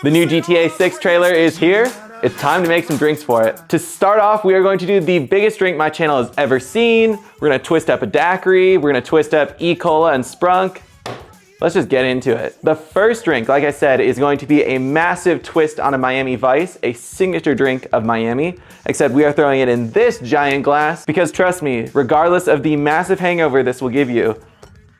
The new GTA 6 trailer is here. It's time to make some drinks for it. To start off, we are going to do the biggest drink my channel has ever seen. We're gonna twist up a Daquiri. We're gonna twist up Ecola and Sprunk. Let's just get into it. The first drink, like I said, is going to be a massive twist on a Miami Vice, a signature drink of Miami, except we are throwing it in this giant glass because trust me, regardless of the massive hangover this will give you,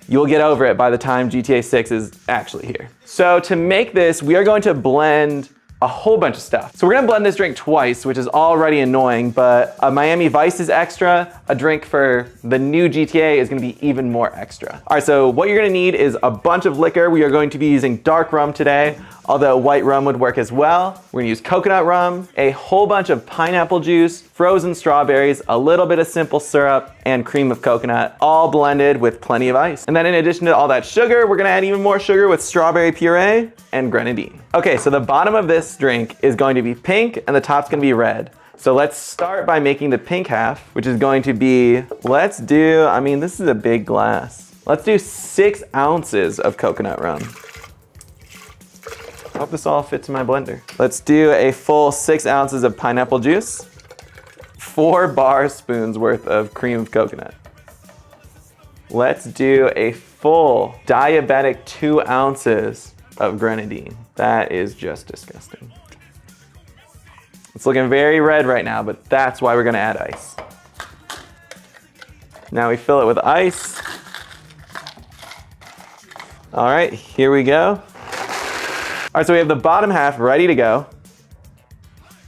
you'll get over it by the time GTA 6 is actually here. So to make this, we are going to blend a whole bunch of stuff. So we're gonna blend this drink twice, which is already annoying, but a Miami Vice is extra. A drink for the new GTA is gonna be even more extra. All right, so what you're gonna need is a bunch of liquor. We are going to be using dark rum today, although white rum would work as well. We're gonna use coconut rum, a whole bunch of pineapple juice, frozen strawberries, a little bit of simple syrup, and cream of coconut, all blended with plenty of ice. And then in addition to all that sugar, we're gonna add even more sugar with strawberry puree and grenadine. Okay, so the bottom of this drink is going to be pink and the top's gonna be red. So let's start by making the pink half, which is going to be, this is a big glass. Let's do 6 ounces of coconut rum. Hope this all fits in my blender. Let's do a full 6 ounces of pineapple juice, 4 bar spoons worth of cream of coconut. Let's do a full diabetic 2 ounces of grenadine. That is just disgusting. It's looking very red right now, but that's why we're gonna add ice. Now we fill it with ice. All right, here we go. All right, so we have the bottom half ready to go.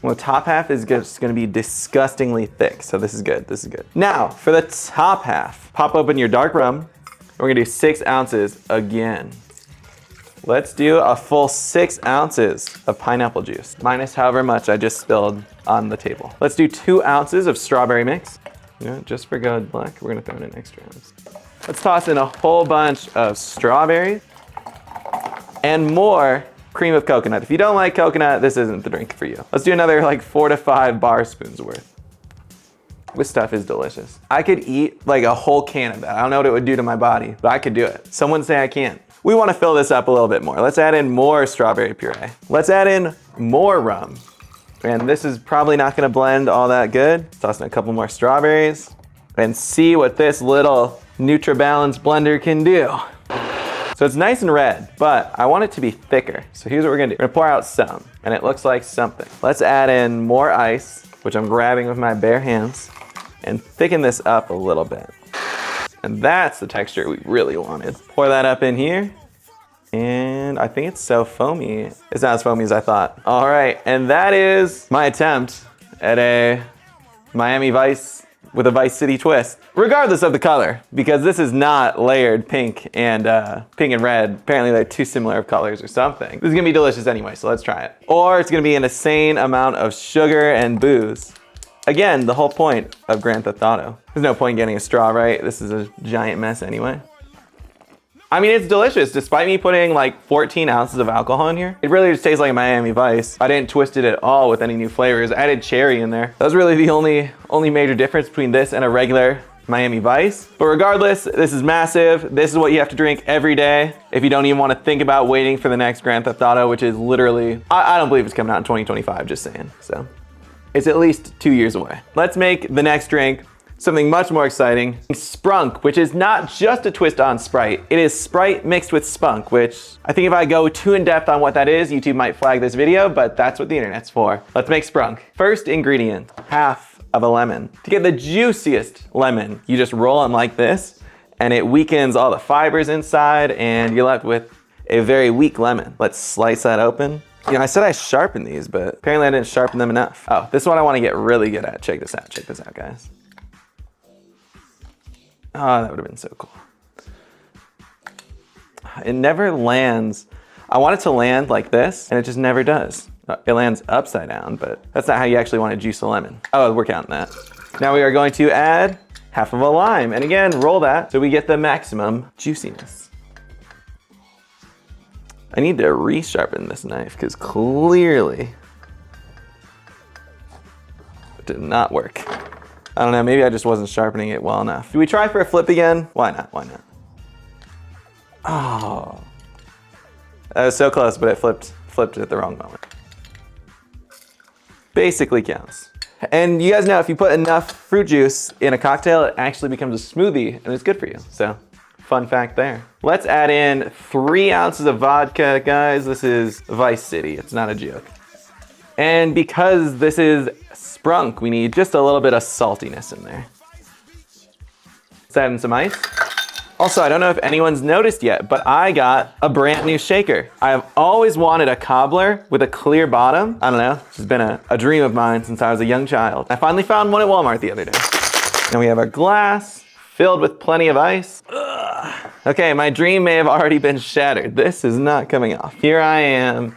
Well, the top half is just gonna be disgustingly thick, so this is good, this is good. Now, for the top half, pop open your dark rum. We're gonna do 6 ounces again. Let's do a full 6 ounces of pineapple juice, minus however much I just spilled on the table. Let's do 2 ounces of strawberry mix. You know, just for good luck, we're gonna throw in an extra ounce. Let's toss in a whole bunch of strawberries and more cream of coconut. If you don't like coconut, this isn't the drink for you. Let's do another like 4 to 5 bar spoons worth. This stuff is delicious. I could eat like a whole can of that. I don't know what it would do to my body, but I could do it. Someone say I can't. We want to fill this up a little bit more. Let's add in more strawberry puree. Let's add in more rum. And this is probably not gonna blend all that good. Let's toss in a couple more strawberries and see what this little NutriBalance blender can do. So it's nice and red, but I want it to be thicker. So here's what we're gonna do. We're gonna pour out some, and it looks like something. Let's add in more ice, which I'm grabbing with my bare hands, and thicken this up a little bit. And that's the texture we really wanted. Pour that up in here. And I think it's so foamy. It's not as foamy as I thought. All right, and that is my attempt at a Miami Vice with a Vice City twist. Regardless of the color, because this is not layered pink and red. Apparently they're too similar of colors or something. This is gonna be delicious anyway, so let's try it. Or it's gonna be an insane amount of sugar and booze. Again, the whole point of Grand Theft Auto. There's no point in getting a straw, right? This is a giant mess anyway. I mean, it's delicious. Despite me putting like 14 ounces of alcohol in here, it really just tastes like a Miami Vice. I didn't twist it at all with any new flavors. I added cherry in there. That was really the only major difference between this and a regular Miami Vice. But regardless, this is massive. This is what you have to drink every day if you don't even want to think about waiting for the next Grand Theft Auto, which is literally, I don't believe it's coming out in 2025, just saying, so. It's at least 2 years away. Let's make the next drink something much more exciting. Sprunk, which is not just a twist on Sprite. It is Sprite mixed with spunk, which I think if I go too in depth on what that is, YouTube might flag this video, but that's what the internet's for. Let's make Sprunk. First ingredient, half of a lemon. To get the juiciest lemon, you just roll them like this, and it weakens all the fibers inside, and you're left with a very weak lemon. Let's slice that open. You know, I said I sharpened these, but apparently I didn't sharpen them enough. Oh, this is what I want to get really good at. Check this out, guys. Oh, that would have been so cool. It never lands. I want it to land like this, and it just never does. It lands upside down, but that's not how you actually want to juice a lemon. Oh, we're counting that. Now we are going to add half of a lime, and again, roll that so we get the maximum juiciness. I need to resharpen this knife because clearly it did not work. I don't know, maybe I just wasn't sharpening it well enough. Do we try for a flip again? Why not, why not? Oh, that was so close, but it flipped flipped it at the wrong moment. Basically counts. And you guys know if you put enough fruit juice in a cocktail, it actually becomes a smoothie and it's good for you. So fun fact there. Let's add in 3 ounces of vodka, guys. This is Vice City, it's not a joke. And because this is Sprunk, we need just a little bit of saltiness in there. Let's add in some ice. Also, I don't know if anyone's noticed yet, but I got a brand new shaker. I have always wanted a cobbler with a clear bottom. I don't know, it's just been a dream of mine since I was a young child. I finally found one at Walmart the other day. And we have our glass filled with plenty of ice. Ugh. Okay, my dream may have already been shattered. This is not coming off. Here I am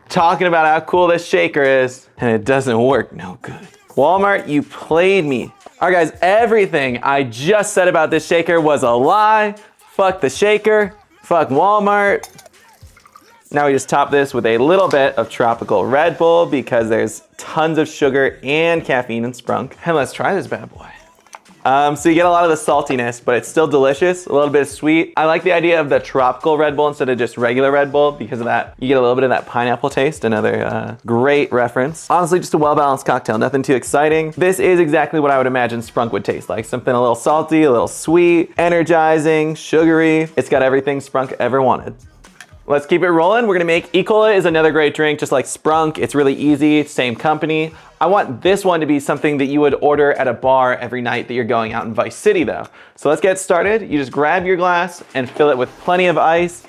talking about how cool this shaker is, and it doesn't work no good. Walmart, you played me. All right, guys, everything I just said about this shaker was a lie. Fuck the shaker, fuck Walmart. Now we just top this with a little bit of tropical Red Bull because there's tons of sugar and caffeine in Sprunk. And let's try this bad boy. So you get a lot of the saltiness, but it's still delicious, a little bit of sweet. I like the idea of the tropical Red Bull instead of just regular Red Bull because of that. You get a little bit of that pineapple taste, another great reference. Honestly, just a well-balanced cocktail, nothing too exciting. This is exactly what I would imagine Sprunk would taste like. Something a little salty, a little sweet, energizing, sugary. It's got everything Sprunk ever wanted. Let's keep it rolling. We're gonna make Ecola is another great drink, just like Sprunk. It's really easy, same company. I want this one to be something that you would order at a bar every night that you're going out in Vice City though. So let's get started. You just grab your glass and fill it with plenty of ice.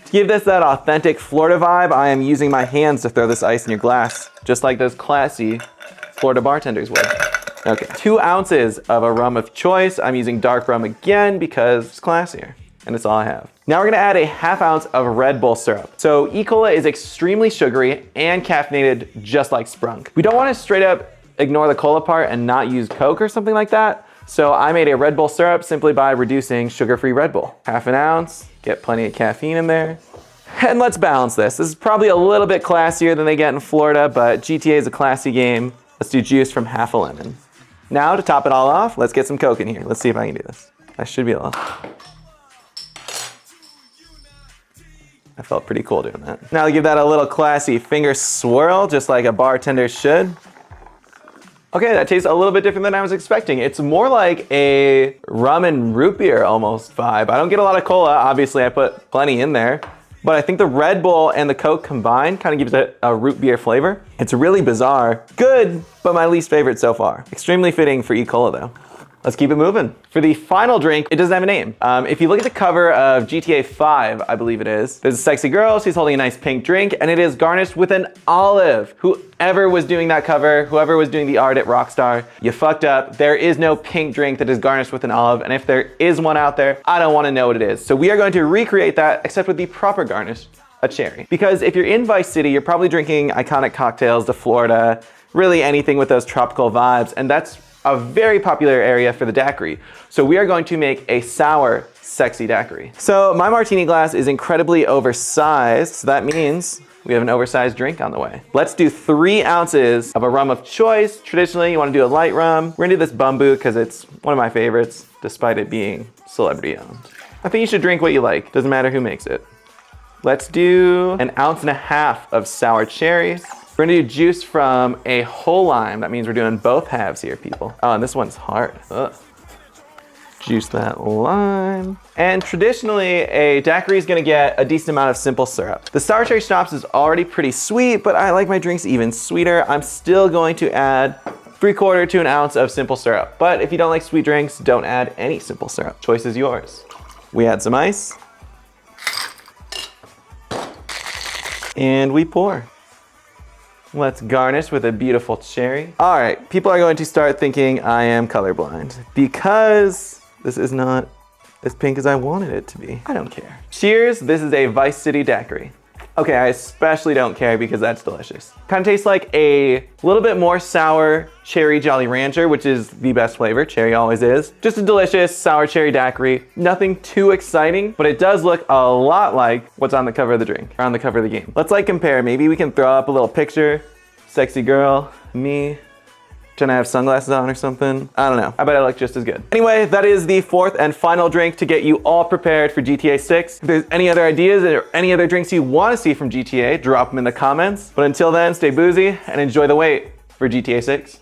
To give this that authentic Florida vibe, I am using my hands to throw this ice in your glass, just like those classy Florida bartenders would. Okay, 2 ounces of a rum of choice. I'm using dark rum again because it's classier. And that's all I have. Now we're gonna add a 1/2 ounce of Red Bull syrup. So Ecola is extremely sugary and caffeinated just like Sprunk. We don't wanna straight up ignore the cola part and not use Coke or something like that. So I made a Red Bull syrup simply by reducing sugar-free Red Bull. 1/2 ounce, get plenty of caffeine in there. And let's balance this. This is probably a little bit classier than they get in Florida, but GTA is a classy game. Let's do juice from 1/2 lemon. Now to top it all off, let's get some Coke in here. Let's see if I can do this. I should be able to. I felt pretty cool doing that. Now to give that a little classy finger swirl, just like a bartender should. Okay, that tastes a little bit different than I was expecting. It's more like a rum and root beer almost vibe. I don't get a lot of cola, obviously I put plenty in there, but I think the Red Bull and the Coke combined kind of gives it a root beer flavor. It's really bizarre. Good, but my least favorite so far. Extremely fitting for Ecola though. Let's keep it moving. For the final drink, it doesn't have a name. If you look at the cover of GTA 5, I believe it is, there's a sexy girl, she's holding a nice pink drink, and it is garnished with an olive. Whoever was doing that cover, whoever was doing the art at Rockstar, you fucked up. There is no pink drink that is garnished with an olive, and if there is one out there, I don't wanna know what it is. So we are going to recreate that, except with the proper garnish, a cherry. Because if you're in Vice City, you're probably drinking iconic cocktails to Florida, really anything with those tropical vibes, and that's a very popular area for the Daquiri. So we are going to make a sour, sexy Daquiri. So my martini glass is incredibly oversized, so that means we have an oversized drink on the way. Let's do 3 ounces of a rum of choice. Traditionally, you wanna do a light rum. We're gonna do this Bumbu because it's one of my favorites, despite it being celebrity owned. I think you should drink what you like, doesn't matter who makes it. Let's do 1.5 ounces of sour cherries. We're gonna do juice from a whole lime. That means we're doing both halves here, people. Oh, and this one's hard. Ugh. Juice that lime. And traditionally, a Daquiri is gonna get a decent amount of simple syrup. The sour cherry schnapps is already pretty sweet, but I like my drinks even sweeter. I'm still going to add 3/4 to 1 ounce of simple syrup. But if you don't like sweet drinks, don't add any simple syrup. Choice is yours. We add some ice. And we pour. Let's garnish with a beautiful cherry. All right, people are going to start thinking I am colorblind because this is not as pink as I wanted it to be. I don't care. Cheers, this is a Vice City Daquiri. Okay, I especially don't care because that's delicious. Kind of tastes like a little bit more sour cherry Jolly Rancher, which is the best flavor, cherry always is. Just a delicious sour cherry Daquiri. Nothing too exciting, but it does look a lot like what's on the cover of the drink, or on the cover of the game. Let's like compare, maybe we can throw up a little picture. Sexy girl, me, Pretend I have sunglasses on or something. I don't know. I bet I look just as good. Anyway, that is the fourth and final drink to get you all prepared for GTA 6. If there's any other ideas or any other drinks you want to see from GTA, drop them in the comments. But until then, stay boozy and enjoy the wait for GTA 6.